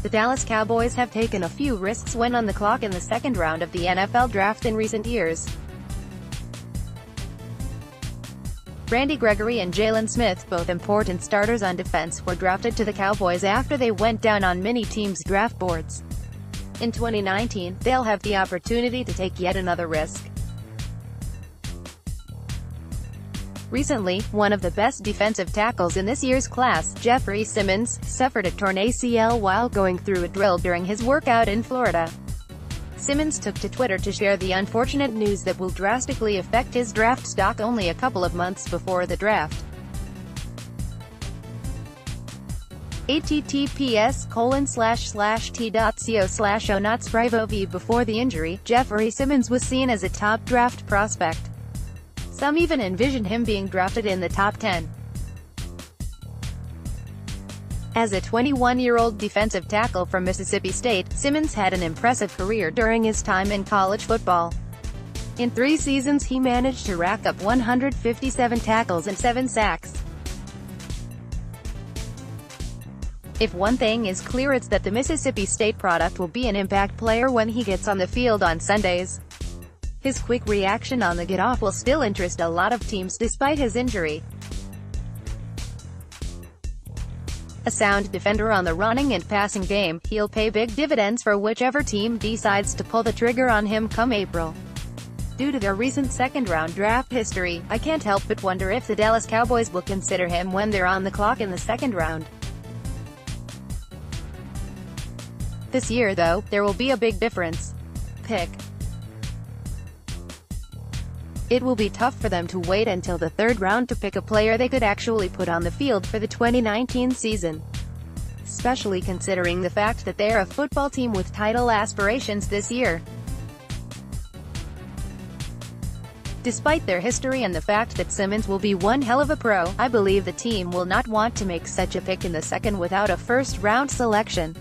The Dallas Cowboys have taken a few risks when on the clock in the second round of the NFL draft in recent years. Gregory and Jaylon Smith, both important starters on defense, were drafted to the Cowboys after they went down on many teams' draft boards. In 2019, they'll have the opportunity to take yet another risk. Recently, one of the best defensive tackles in this year's class, Jeffery Simmons, suffered a torn ACL while going through a drill during his workout in Florida. Simmons took to Twitter to share the unfortunate news that will drastically affect his draft stock only a couple of months before the draft. https://t.co/onotsprivovi. Before the injury, Jeffery Simmons was seen as a top draft prospect. Some even envisioned him being drafted in the top 10. As a 21-year-old defensive tackle from Mississippi State, Simmons had an impressive career during his time in college football. In 3 seasons he managed to rack up 157 tackles and 7 sacks. If one thing is clear, it's that the Mississippi State product will be an impact player when he gets on the field on Sundays. His quick reaction on the get-off will still interest a lot of teams despite his injury. A sound defender on the running and passing game, he'll pay big dividends for whichever team decides to pull the trigger on him come April. Due to their recent second-round draft history, I can't help but wonder if the Dallas Cowboys will consider him when they're on the clock in the second round. This year, though, there will be a big difference. Pick. It will be tough for them to wait until the third round to pick a player they could actually put on the field for the 2019 season. Especially considering the fact that they're a football team with title aspirations this year. Despite their history and the fact that Simmons will be one hell of a pro, I believe the team will not want to make such a pick in the second without a first-round selection.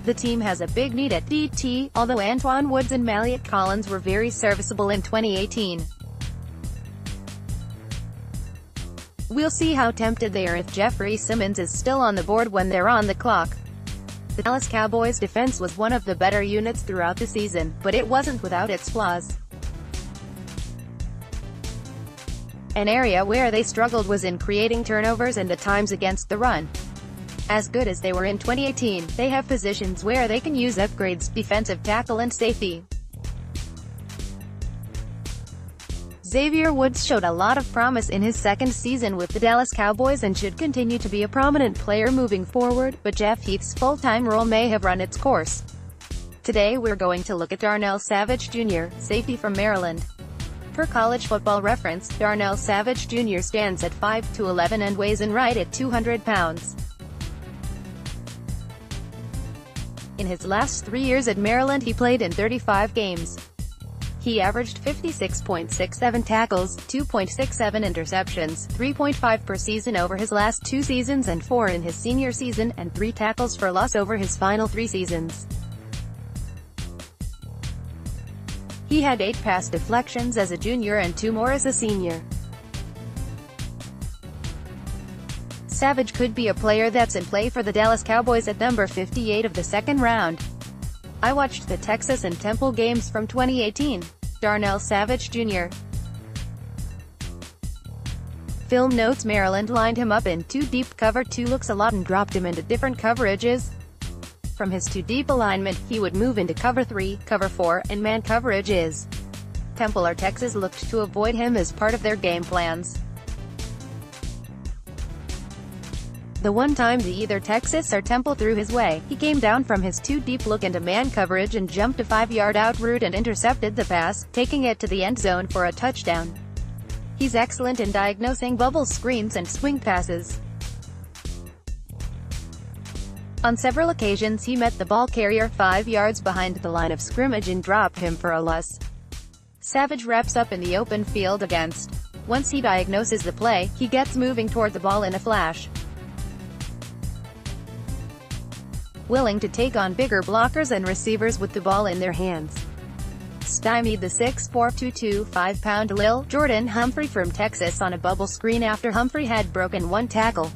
The team has a big need at DT, although Antoine Woods and Maliek Collins were very serviceable in 2018. We'll see how tempted they are if Jeffery Simmons is still on the board when they're on the clock. The Dallas Cowboys' defense was one of the better units throughout the season, but it wasn't without its flaws. An area where they struggled was in creating turnovers and at times against the run. As good as they were in 2018, they have positions where they can use upgrades: defensive tackle and safety. Xavier Woods showed a lot of promise in his second season with the Dallas Cowboys and should continue to be a prominent player moving forward, but Jeff Heath's full-time role may have run its course. Today we're going to look at Darnell Savage Jr., safety from Maryland. Per College Football Reference, Darnell Savage Jr. stands at 5'11" and weighs in right at 200 pounds. In his last 3 years at Maryland he played in 35 games. He averaged 56.67 tackles, 2.67 interceptions, 3.5 per season over his last 2 seasons and 4 in his senior season, and 3 tackles for loss over his final 3 seasons. He had 8 pass deflections as a junior and 2 more as a senior. Savage could be a player that's in play for the Dallas Cowboys at number 58 of the second round. I watched the Texas and Temple games from 2018. Darnell Savage Jr. Film notes: Maryland lined him up in 2 deep cover 2 looks a lot and dropped him into different coverages. From his 2 deep alignment, he would move into cover 3, cover 4, and man coverages. Temple or Texas looked to avoid him as part of their game plans. The one time the either Texas or Temple threw his way, he came down from his 2 deep look into man coverage and jumped a 5-yard out route and intercepted the pass, taking it to the end zone for a touchdown. He's excellent in diagnosing bubble screens and swing passes. On several occasions he met the ball carrier 5 yards behind the line of scrimmage and dropped him for a loss. Savage wraps up in the open field against. Once he diagnoses the play, he gets moving toward the ball in a flash. Willing to take on bigger blockers and receivers with the ball in their hands. Stymied the 6'4", 225-pound Lil Jordan Humphrey from Texas on a bubble screen after Humphrey had broken 1 tackle.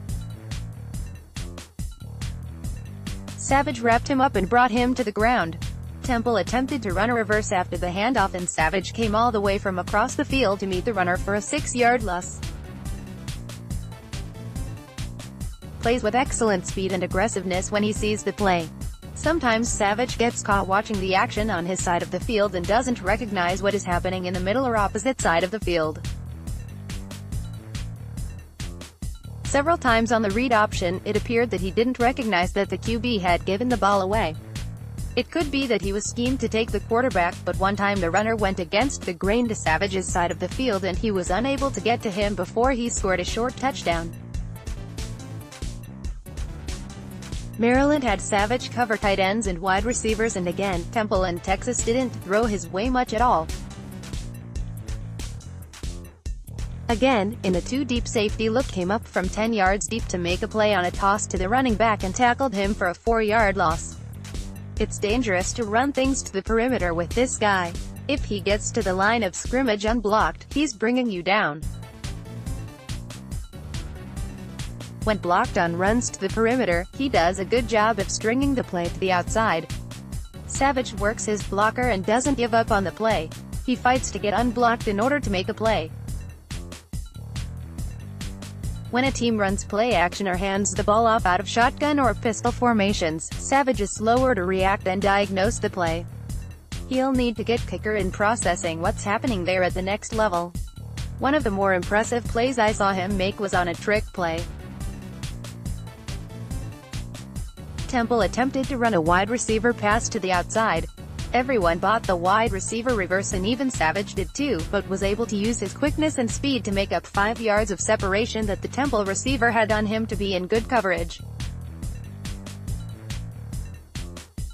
Savage wrapped him up and brought him to the ground. Temple attempted to run a reverse after the handoff and Savage came all the way from across the field to meet the runner for a 6-yard loss. Plays with excellent speed and aggressiveness when he sees the play. Sometimes Savage gets caught watching the action on his side of the field and doesn't recognize what is happening in the middle or opposite side of the field. Several times on the read option, it appeared that he didn't recognize that the QB had given the ball away. It could be that he was schemed to take the quarterback, but one time the runner went against the grain to Savage's side of the field and he was unable to get to him before he scored a short touchdown. Maryland had Savage cover tight ends and wide receivers, and again, Temple and Texas didn't throw his way much at all. Again, in a 2-deep safety look came up from 10 yards deep to make a play on a toss to the running back and tackled him for a 4-yard loss. It's dangerous to run things to the perimeter with this guy. If he gets to the line of scrimmage unblocked, he's bringing you down. When blocked on runs to the perimeter, he does a good job of stringing the play to the outside. Savage works his blocker and doesn't give up on the play. He fights to get unblocked in order to make a play. When a team runs play action or hands the ball off out of shotgun or pistol formations, Savage is slower to react and diagnose the play. He'll need to get quicker in processing what's happening there at the next level. One of the more impressive plays I saw him make was on a trick play. Temple attempted to run a wide receiver pass to the outside. Everyone bought the wide receiver reverse and even Savage did too, but was able to use his quickness and speed to make up 5 yards of separation that the Temple receiver had on him to be in good coverage.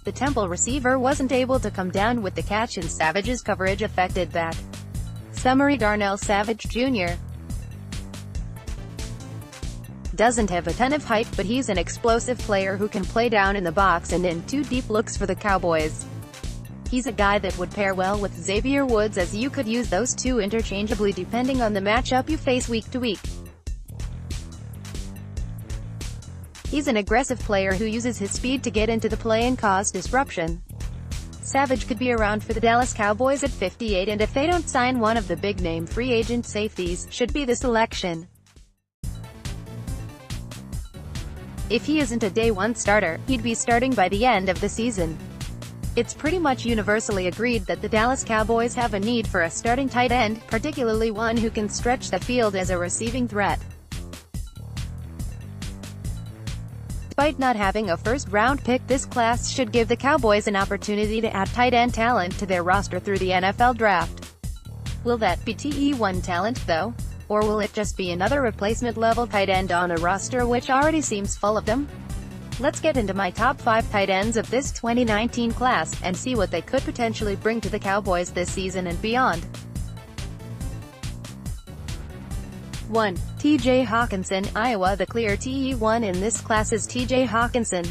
The Temple receiver wasn't able to come down with the catch and Savage's coverage affected that. Summary: Darnell Savage Jr. doesn't have a ton of height, but he's an explosive player who can play down in the box and in 2 deep looks for the Cowboys. He's a guy that would pair well with Xavier Woods, as you could use those two interchangeably depending on the matchup you face week to week. He's an aggressive player who uses his speed to get into the play and cause disruption. Savage could be around for the Dallas Cowboys at 58, and if they don't sign one of the big-name free agent safeties, should be the selection. If he isn't a day-one starter, he'd be starting by the end of the season. It's pretty much universally agreed that the Dallas Cowboys have a need for a starting tight end, particularly one who can stretch the field as a receiving threat. Despite not having a first-round pick, this class should give the Cowboys an opportunity to add tight end talent to their roster through the NFL draft. Will that be TE1 talent, though? Or will it just be another replacement-level tight end on a roster which already seems full of them? Let's get into my top 5 tight ends of this 2019 class, and see what they could potentially bring to the Cowboys this season and beyond. 1. T.J. Hawkinson, Iowa. The clear TE1 in this class is T.J. Hawkinson.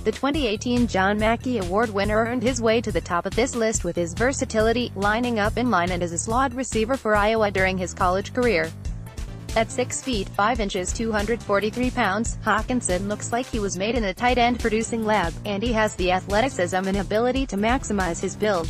The 2018 John Mackey Award winner earned his way to the top of this list with his versatility, lining up in line and as a slot receiver for Iowa during his college career. At 6 feet 5 inches 243 pounds, Hawkinson looks like he was made in a tight end producing lab, and he has the athleticism and ability to maximize his build.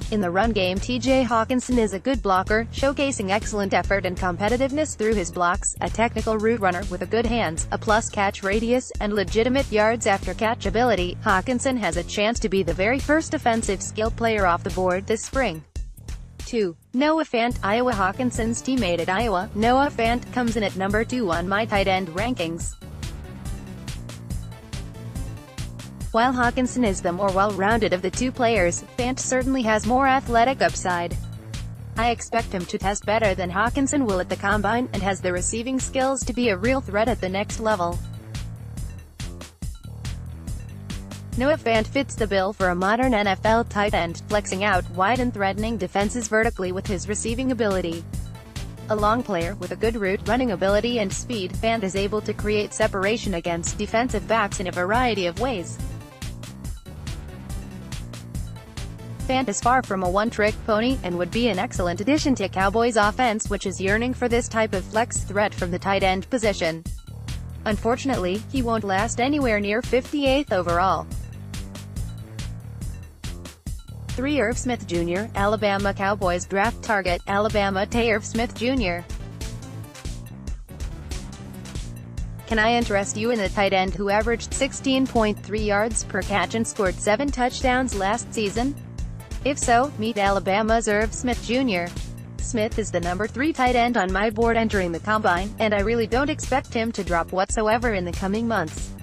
In the run game, T.J. Hawkinson is a good blocker, showcasing excellent effort and competitiveness through his blocks, a technical route runner with a good hands, a plus catch radius, and legitimate yards after catch ability. Hawkinson has a chance to be the very first offensive skill player off the board this spring. 2. Noah Fant, Iowa. Hawkinson's teammate at Iowa, Noah Fant, comes in at number 2 on my tight end rankings. While Hawkinson is the more well-rounded of the two players, Fant certainly has more athletic upside. I expect him to test better than Hawkinson will at the combine, and has the receiving skills to be a real threat at the next level. Noah Fant fits the bill for a modern NFL tight end, flexing out wide and threatening defenses vertically with his receiving ability. A long player with a good route running ability and speed, Fant is able to create separation against defensive backs in a variety of ways. Fant is far from a one-trick pony, and would be an excellent addition to Cowboys' offense, which is yearning for this type of flex threat from the tight end position. Unfortunately, he won't last anywhere near 58th overall. 3. Irv Smith Jr., Alabama Cowboys draft target, Alabama Irv Smith Jr. Can I interest you in the tight end who averaged 16.3 yards per catch and scored 7 touchdowns last season? If so, meet Alabama's Irv Smith Jr. Smith is the number 3 tight end on my board entering the combine, and I really don't expect him to drop whatsoever in the coming months.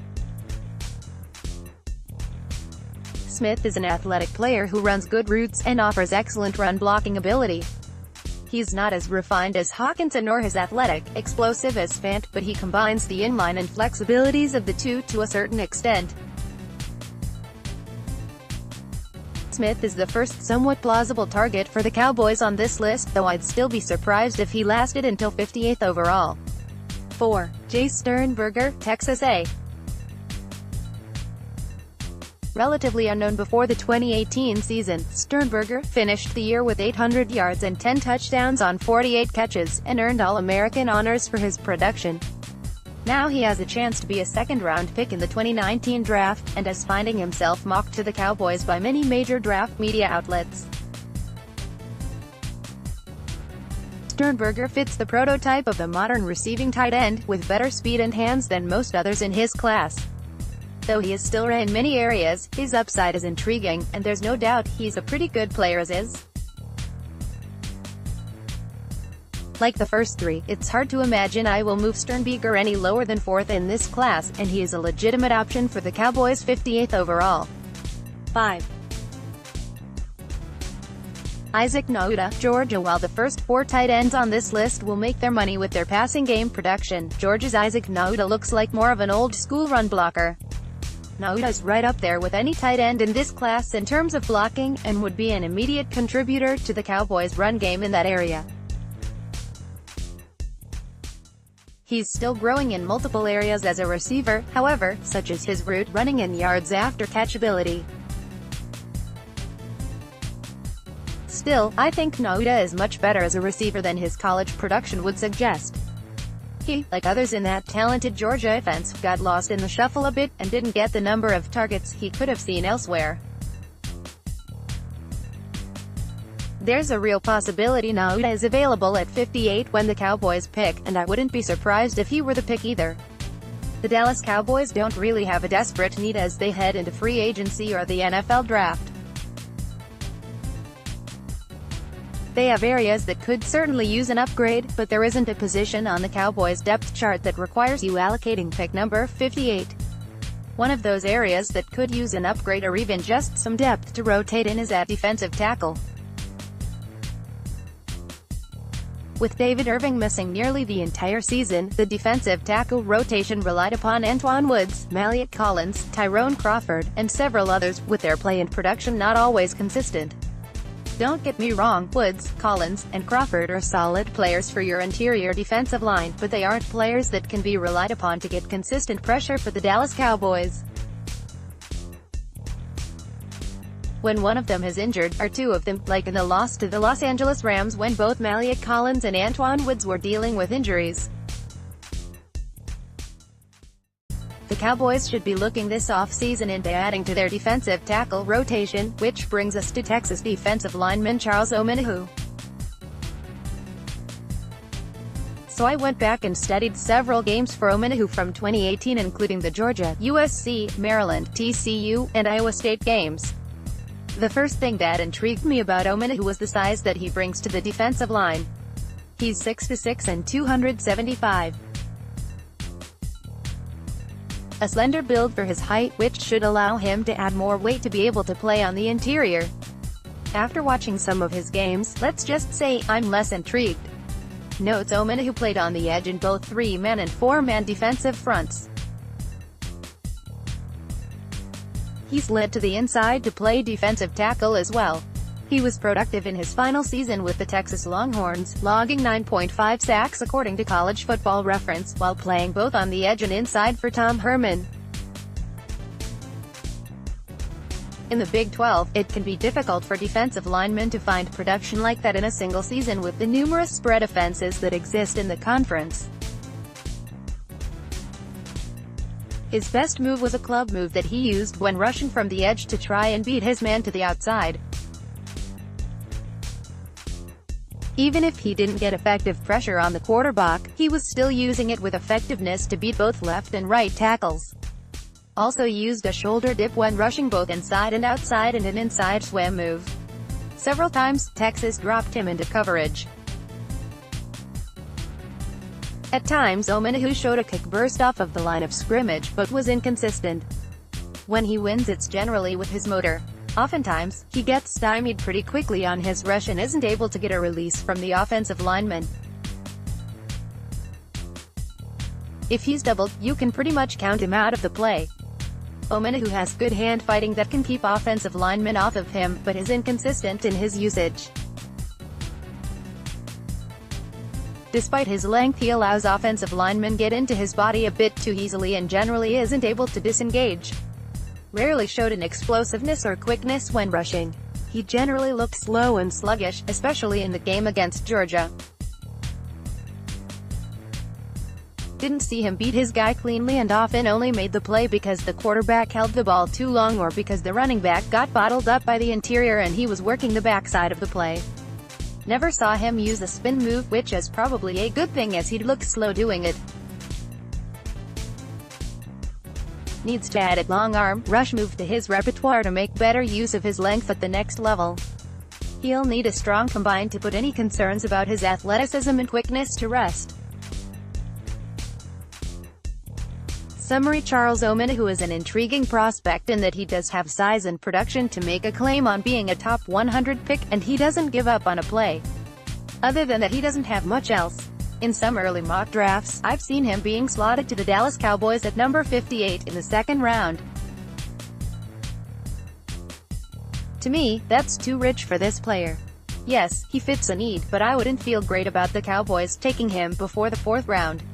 Smith is an athletic player who runs good routes and offers excellent run-blocking ability. He's not as refined as Hawkinson nor as athletic, explosive as Fant, but he combines the inline and flexibilities of the two to a certain extent. Smith is the first somewhat plausible target for the Cowboys on this list, though I'd still be surprised if he lasted until 58th overall. 4. Jace Sternberger, Texas A. Relatively unknown before the 2018 season, Sternberger finished the year with 800 yards and 10 touchdowns on 48 catches, and earned All-American honors for his production. Now he has a chance to be a second-round pick in the 2019 draft, and is finding himself mocked to the Cowboys by many major draft media outlets. Sternberger fits the prototype of the modern receiving tight end, with better speed and hands than most others in his class. Though he is still raw in many areas, his upside is intriguing, and there's no doubt he's a pretty good player as is. Like the first 3, it's hard to imagine I will move Sternberger any lower than 4th in this class, and he is a legitimate option for the Cowboys' 58th overall. 5. Isaac Nauta, Georgia. While the first 4 tight ends on this list will make their money with their passing game production, Georgia's Isaac Nauta looks like more of an old-school run blocker. Nauta's right up there with any tight end in this class in terms of blocking, and would be an immediate contributor to the Cowboys' run game in that area. He's still growing in multiple areas as a receiver, however, such as his route running and yards after catch ability. Still, I think Nauta is much better as a receiver than his college production would suggest. He, like others in that talented Georgia offense, got lost in the shuffle a bit, and didn't get the number of targets he could have seen elsewhere. There's a real possibility Nauta is available at 58 when the Cowboys pick, and I wouldn't be surprised if he were the pick either. The Dallas Cowboys don't really have a desperate need as they head into free agency or the NFL draft. They have areas that could certainly use an upgrade, but there isn't a position on the Cowboys' depth chart that requires you allocating pick number 58. One of those areas that could use an upgrade or even just some depth to rotate in is at defensive tackle. With David Irving missing nearly the entire season, the defensive tackle rotation relied upon Antwaun Woods, Maliek Collins, Tyrone Crawford, and several others, with their play and production not always consistent. Don't get me wrong, Woods, Collins, and Crawford are solid players for your interior defensive line, but they aren't players that can be relied upon to get consistent pressure for the Dallas Cowboys. When one of them is injured, or two of them, like in the loss to the Los Angeles Rams when both Maliek Collins and Antwaun Woods were dealing with injuries. The Cowboys should be looking this offseason into adding to their defensive tackle rotation, which brings us to Texas defensive lineman Charles Omenihu. So I went back and studied several games for Omenihu from 2018, including the Georgia, USC, Maryland, TCU, and Iowa State games. The first thing that intrigued me about Omenihu was the size that he brings to the defensive line. He's 6'6" and 275. A slender build for his height, which should allow him to add more weight to be able to play on the interior. After watching some of his games, let's just say, I'm less intrigued. Notes: Omenihu played on the edge in both 3-man and 4-man defensive fronts. He's led to the inside to play defensive tackle as well. He was productive in his final season with the Texas Longhorns, logging 9.5 sacks according to College Football Reference, while playing both on the edge and inside for Tom Herman. In the Big 12, it can be difficult for defensive linemen to find production like that in a single season with the numerous spread offenses that exist in the conference. His best move was a club move that he used when rushing from the edge to try and beat his man to the outside. Even if he didn't get effective pressure on the quarterback, he was still using it with effectiveness to beat both left and right tackles. Also used a shoulder dip when rushing both inside and outside and an inside swim move. Several times, Texas dropped him into coverage. At times Omenihu showed a kick burst off of the line of scrimmage, but was inconsistent. When he wins it's generally with his motor. Oftentimes, he gets stymied pretty quickly on his rush and isn't able to get a release from the offensive lineman. If he's doubled, you can pretty much count him out of the play. Omenihu has good hand fighting that can keep offensive linemen off of him, but is inconsistent in his usage. Despite his length, he allows offensive linemen get into his body a bit too easily and generally isn't able to disengage. Rarely showed an explosiveness or quickness when rushing. He generally looked slow and sluggish, especially in the game against Georgia. Didn't see him beat his guy cleanly and often only made the play because the quarterback held the ball too long or because the running back got bottled up by the interior and he was working the backside of the play. Never saw him use a spin move, which is probably a good thing as he'd look slow doing it. Needs to add a long arm rush move to his repertoire to make better use of his length at the next level. He'll need a strong combine to put any concerns about his athleticism and quickness to rest. Summary: Charles Omenihu is an intriguing prospect in that he does have size and production to make a claim on being a top 100 pick, and he doesn't give up on a play. Other than that, he doesn't have much else. In some early mock drafts, I've seen him being slotted to the Dallas Cowboys at number 58 in the second round. To me, that's too rich for this player. Yes, he fits a need, but I wouldn't feel great about the Cowboys taking him before the 4th round.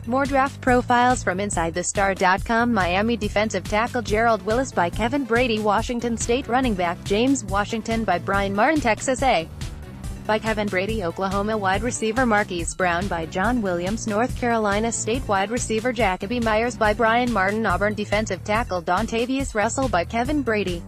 More draft profiles from InsideTheStar.com. Miami defensive tackle Gerald Willis by Kevin Brady. Washington State running back James Washington by Brian Martin. Texas A. by Kevin Brady. Oklahoma wide receiver Marquise Brown by John Williams. North Carolina State wide receiver Jacoby Myers by Brian Martin. Auburn defensive tackle Dontavius Russell by Kevin Brady.